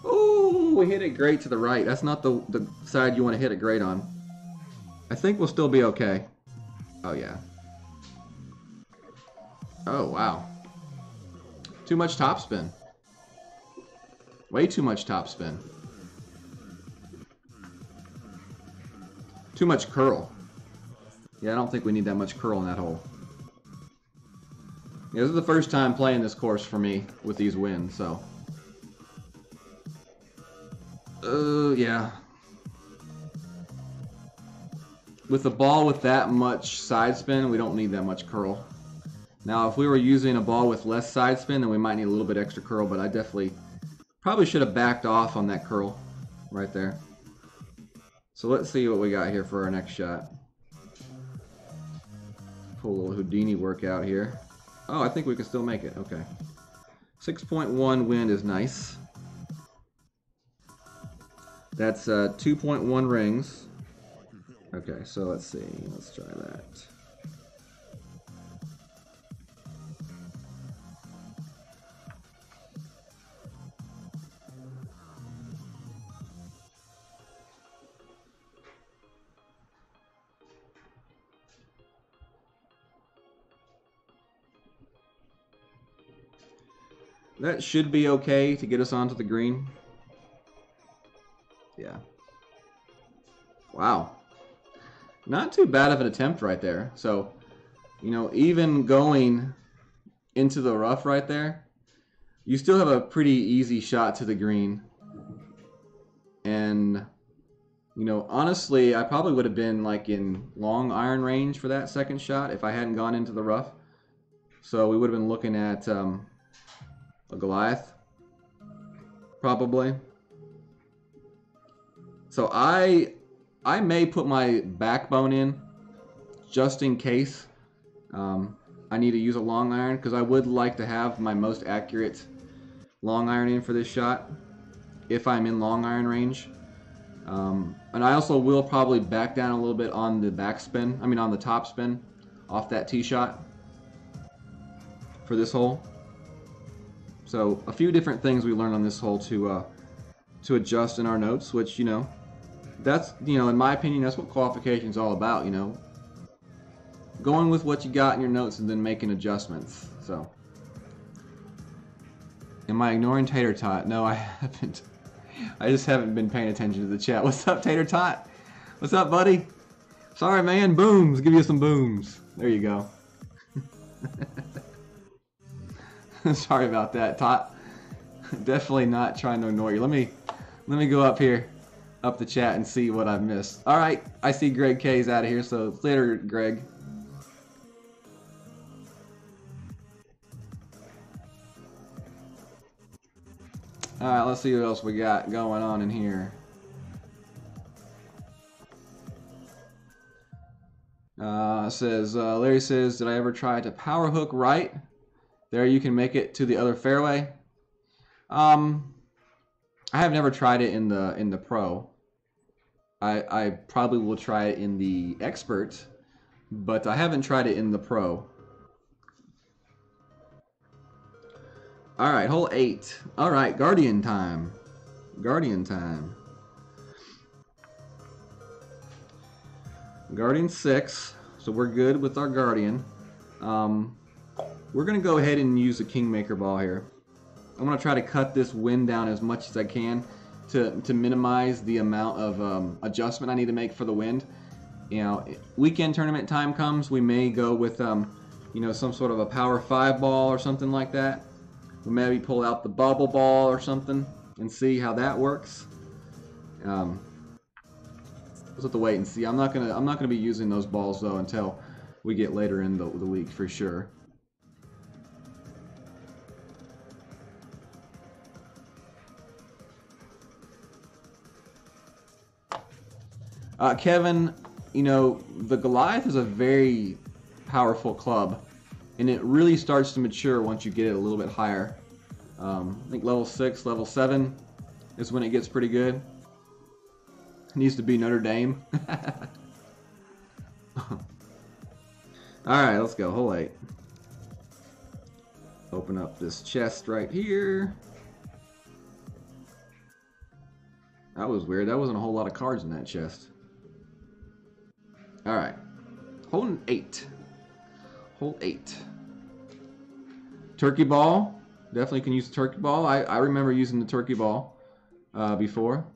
Oh, we hit it great to the right. That's not the side you want to hit it great on. I think we'll still be okay. Oh yeah. Oh wow. Too much topspin. Way too much topspin. Too much curl. Yeah, I don't think we need that much curl in that hole. Yeah, this is the first time playing this course for me with these winds, so. Yeah. With a ball with that much side spin, we don't need that much curl. Now, if we were using a ball with less side spin, then we might need a little bit extra curl, but I definitely probably should have backed off on that curl right there. So let's see what we got here for our next shot. Pull a little Houdini workout here. Oh, I think we can still make it. Okay. 6.1 wind is nice. That's 2.1 rings. Okay, so let's see. Let's try that. That should be okay to get us onto the green. Yeah. Wow. Not too bad of an attempt right there. So, you know, even going into the rough right there, you still have a pretty easy shot to the green. And, you know, honestly, I probably would have been like in long iron range for that second shot if I hadn't gone into the rough. So we would have been looking at a Goliath, probably. So I may put my backbone in just in case I need to use a long iron, because I would like to have my most accurate long iron in for this shot if I'm in long iron range. And I also will probably back down a little bit on the backspin, I mean on the top spin off that tee shot for this hole. So a few different things we learned on this hole to adjust in our notes, which, you know, that's, you know, in my opinion, that's what qualification is all about, you know. Going with what you got in your notes and then making adjustments. So, am I ignoring Tater Tot? No, I haven't. I just haven't been paying attention to the chat. What's up, Tater Tot? What's up, buddy? Sorry, man. Booms. Give you some booms. There you go. Sorry about that, Tot. Definitely not trying to ignore you. Let me go up here, up the chat, and see what I've missed. All right, I see Greg K's out of here, so later, Greg. All right, let's see what else we got going on in here. Larry says, did I ever try to power hook right? There you can make it to the other fairway. I have never tried it in the pro. I probably will try it in the expert, but I haven't tried it in the pro. All right, hole 8. All right, Guardian time. Guardian time. Guardian 6, so we're good with our Guardian. We're going to go ahead and use a Kingmaker ball here. I'm going to try to cut this wind down as much as I can to minimize the amount of adjustment I need to make for the wind. You know, weekend tournament time comes, we may go with you know, some sort of a Power 5 ball or something like that. We maybe pull out the bubble ball or something and see how that works. We'll have to wait and see. I'm not gonna be using those balls though until we get later in the week for sure. Kevin, you know, the Goliath is a very powerful club, and it really starts to mature once you get it a little bit higher. I think level 6, level 7 is when it gets pretty good. It needs to be Notre Dame. Alright, let's go. Hole 8. Open up this chest right here. That was weird. That wasn't a whole lot of cards in that chest. Alright. Hole 8. Hole 8. Turkey ball. Definitely can use the turkey ball. I remember using the turkey ball before.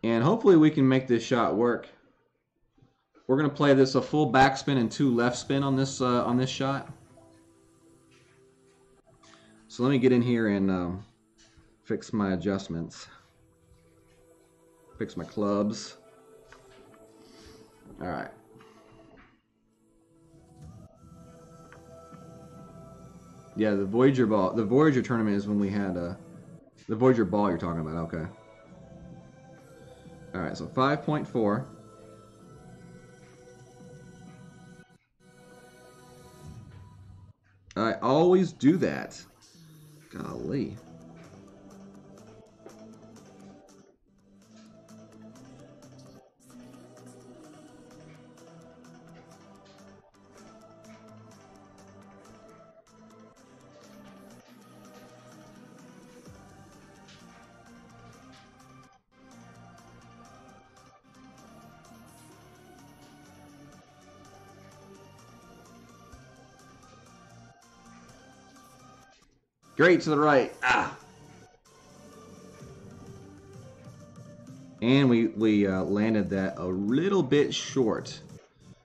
And hopefully we can make this shot work. We're gonna play this a full backspin and 2 left spin on this shot. So let me get in here and fix my adjustments. Fix my clubs. All right. Yeah, the Voyager ball. The Voyager tournament is when we had the Voyager ball you're talking about. Okay. All right, so 5.4. I always do that. Golly. Great to the right. Ah. And we landed that a little bit short.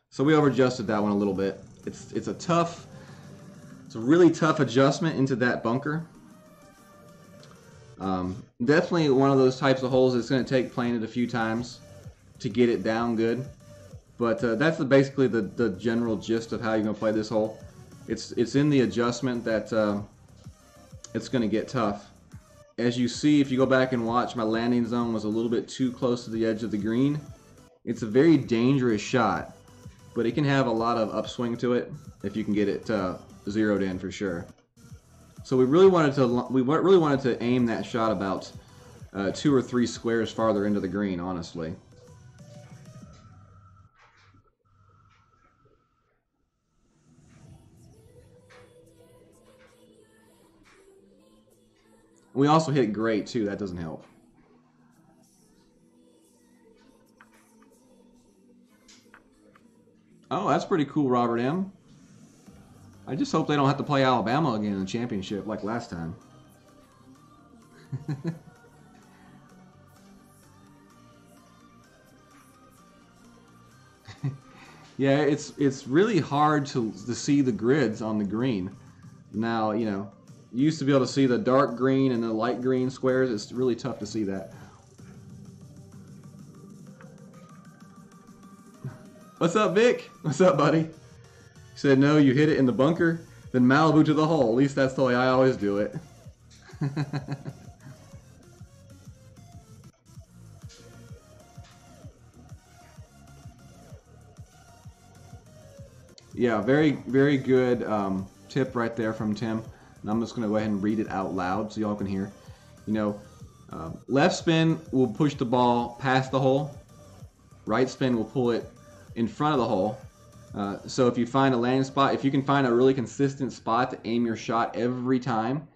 So we over-adjusted that one a little bit. It's a really tough adjustment into that bunker. Definitely one of those types of holes that's going to take playing it a few times to get it down good. But that's basically the general gist of how you're going to play this hole. It's in the adjustment that it's going to get tough. As you see, if you go back and watch, my landing zone was a little bit too close to the edge of the green. It's a very dangerous shot, but it can have a lot of upswing to it if you can get it zeroed in for sure. So we really wanted to aim that shot about 2 or 3 squares farther into the green, honestly. We also hit great too. That doesn't help. Oh, that's pretty cool, Robert M. I just hope they don't have to play Alabama again in the championship like last time. Yeah, it's really hard to see the grids on the green. Now, you know, you used to be able to see the dark green and the light green squares. It's really tough to see that. What's up, Vic? What's up, buddy? He said, no, you hit it in the bunker, then Malibu to the hole. At least that's the way I always do it. Yeah, very, very good tip right there from Tim. And I'm just going to go ahead and read it out loud so y'all can hear. You know, left spin will push the ball past the hole. Right spin will pull it in front of the hole. So if you find a landing spot, if you can find a really consistent spot to aim your shot every time,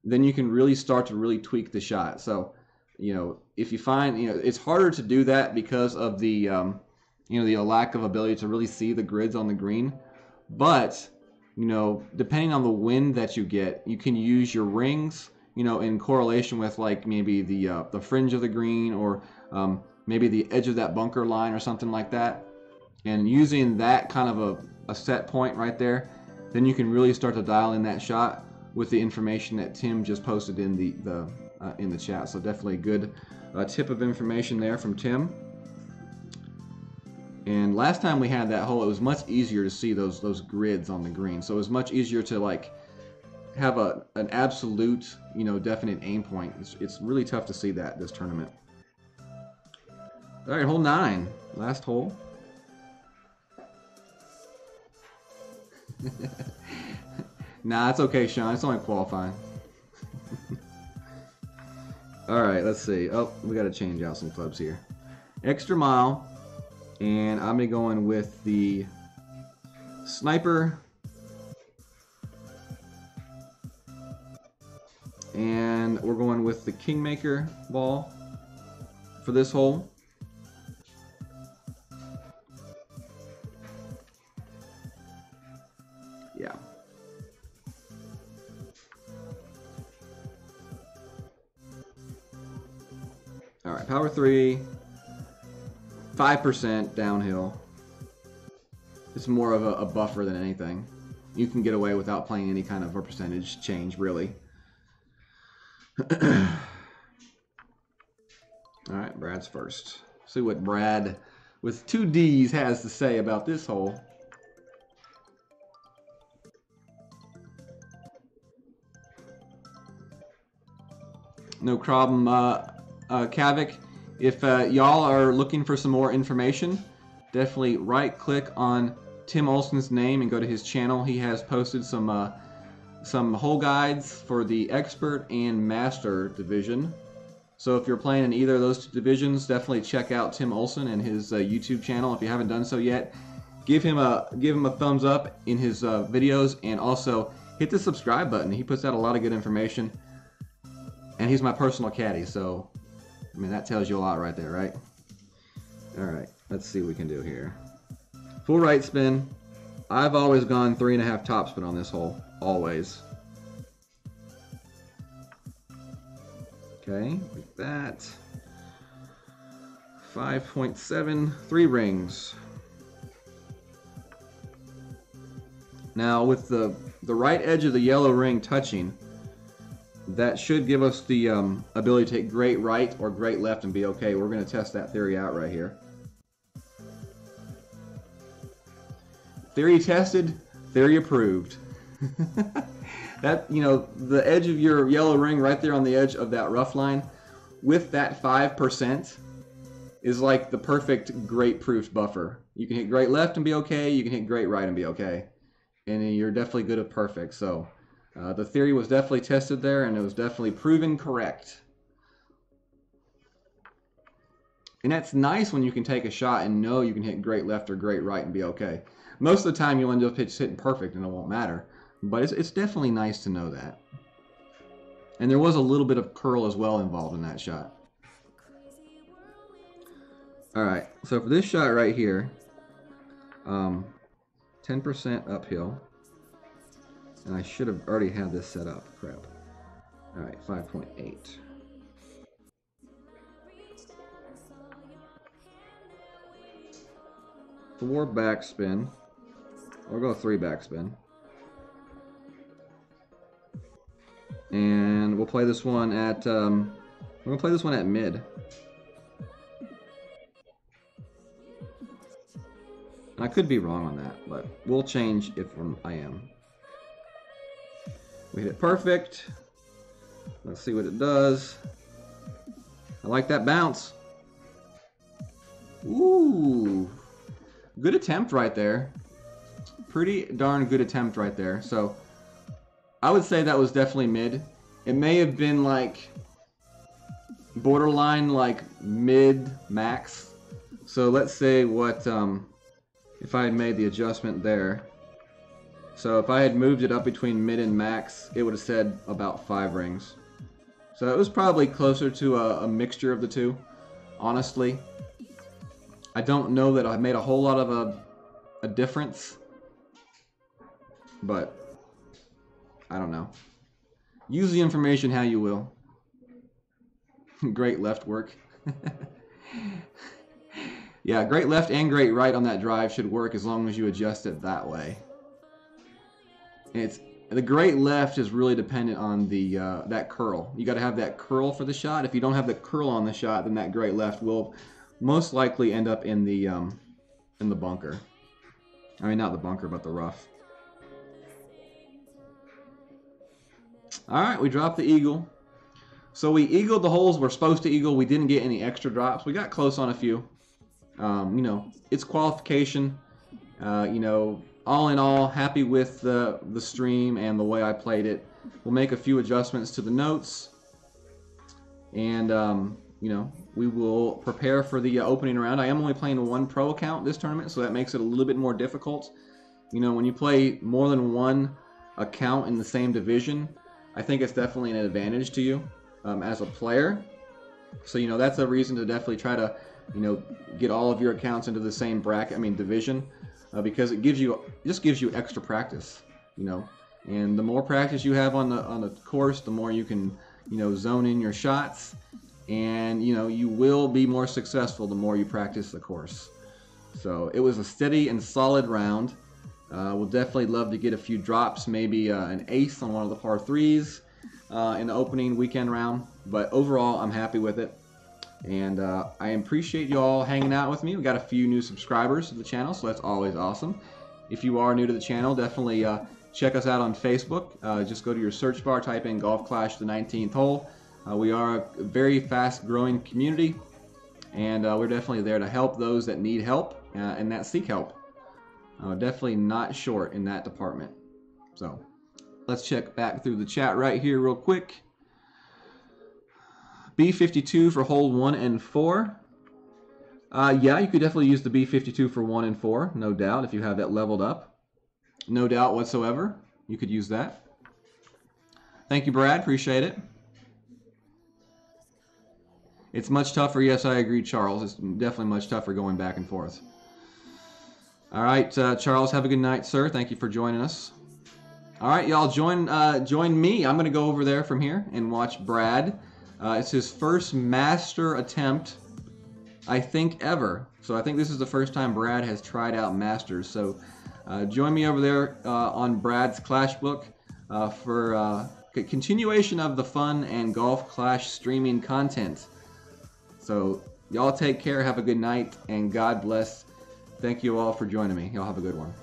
then you can really start to really tweak the shot. So, you know, if you find, you know, it's harder to do that because of the, you know, the lack of ability to really see the grids on the green. But, you know, depending on the wind that you get, you can use your rings, you know, in correlation with like maybe the fringe of the green or maybe the edge of that bunker line or something like that. And using that kind of a set point right there, then you can really start to dial in that shot with the information that Tim just posted in the chat. So definitely a good tip of information there from Tim. And last time we had that hole, it was much easier to see those grids on the green. So it was much easier to like have an absolute, you know, definite aim point. It's really tough to see that this tournament. All right, hole 9, last hole. Nah, it's okay, Sean. It's only qualifying. All right, let's see. Oh, we got to change out some clubs here. Extra mile, and I'm gonna be going with the sniper. And we're going with the Kingmaker ball for this hole. Yeah. All right, power 3, 5% downhill. It's more of a buffer than anything. You can get away without playing any kind of a percentage change, really. All right, Brad's first. See what Brad with 2 D's has to say about this hole. No problem, Kavik. If y'all are looking for some more information, definitely right-click on Tim Olson's name and go to his channel. He has posted some hole guides for the expert and master division. So if you're playing in either of those 2 divisions, definitely check out Tim Olson and his YouTube channel. If you haven't done so yet, give him a thumbs up in his videos, and also hit the subscribe button. He puts out a lot of good information, and he's my personal caddy, so I mean that tells you a lot right there, right? All right, let's see what we can do here. Full right spin. I've always gone 3.5 topspin on this hole, always. Okay, like that. 5.7, 3 rings. Now with the right edge of the yellow ring touching, that should give us the ability to take great right or great left and be okay. We're going to test that theory out right here. Theory tested, theory approved. That, you know, the edge of your yellow ring right there on the edge of that rough line with that 5% is like the perfect great proof buffer. You can hit great left and be okay, you can hit great right and be okay. And you're definitely good at perfect. So the theory was definitely tested there, and it was definitely proven correct. And that's nice when you can take a shot and know you can hit great left or great right and be okay. Most of the time you'll end up hitting perfect and it won't matter. But it's definitely nice to know that. And there was a little bit of curl as well involved in that shot. Alright, so for this shot right here, 10% uphill. And I should have already had this set up. Crap. Alright, 5.8. Four backspin. We'll go 3 backspin. And we'll play this one at we're gonna play this one at mid. I could be wrong on that, but we'll change if I am. We hit it perfect. Let's see what it does. I like that bounce. Ooh, good attempt right there. Pretty darn good attempt right there. So I would say that was definitely mid. It may have been like borderline like mid max. So let's say what if I had made the adjustment there. So if I had moved it up between mid and max, it would have said about 5 rings. So it was probably closer to a mixture of the two, honestly. I don't know that I made a whole lot of a difference, but I don't know. Use the information how you will. Great left work. Yeah, great left and great right on that drive should work as long as you adjust it that way. And it's the great left is really dependent on the that curl. You got to have that curl for the shot. If you don't have the curl on the shot, then that great left will most likely end up in the bunker. I mean, not the bunker, but the rough. All right, we dropped the eagle. So we eagled the holes we're supposed to eagle. We didn't get any extra drops. We got close on a few. You know, it's qualification. You know, all in all, happy with the stream and the way I played it. We'll make a few adjustments to the notes. And, you know, we will prepare for the opening round. I am only playing one pro account this tournament, so that makes it a little bit more difficult. You know, when you play more than one account in the same division, I think it's definitely an advantage to you as a player. So, you know, that's a reason to definitely try to, you know, get all of your accounts into the same bracket, division, because it just gives you extra practice, you know. And the more practice you have on the course, the more you can, you know, zone in your shots, and, you know, you will be more successful the more you practice the course. So it was a steady and solid round. We'll definitely love to get a few drops, maybe an ace on one of the par threes in the opening weekend round. But overall, I'm happy with it. And I appreciate you all hanging out with me. We got a few new subscribers to the channel, so that's always awesome. If you are new to the channel, definitely check us out on Facebook. Just go to your search bar, type in Golf Clash the 19th hole. We are a very fast-growing community, and we're definitely there to help those that need help and that seek help. Definitely not short in that department. So let's check back through the chat right here real quick. B52 for hole 1 and 4. Yeah, you could definitely use the B52 for 1 and 4, no doubt, if you have that leveled up. No doubt whatsoever. You could use that. Thank you, Brad. Appreciate it. It's much tougher. Yes, I agree, Charles. It's definitely much tougher going back and forth. All right, Charles, have a good night, sir. Thank you for joining us. All right, y'all, join me. I'm going to go over there from here and watch Brad. It's his first master attempt, I think, ever. So I think this is the first time Brad has tried out Masters. So join me over there on Brad's Clash book for a continuation of the fun and Golf Clash streaming content. So y'all take care, have a good night, and God bless. Thank you all for joining me. Y'all have a good one.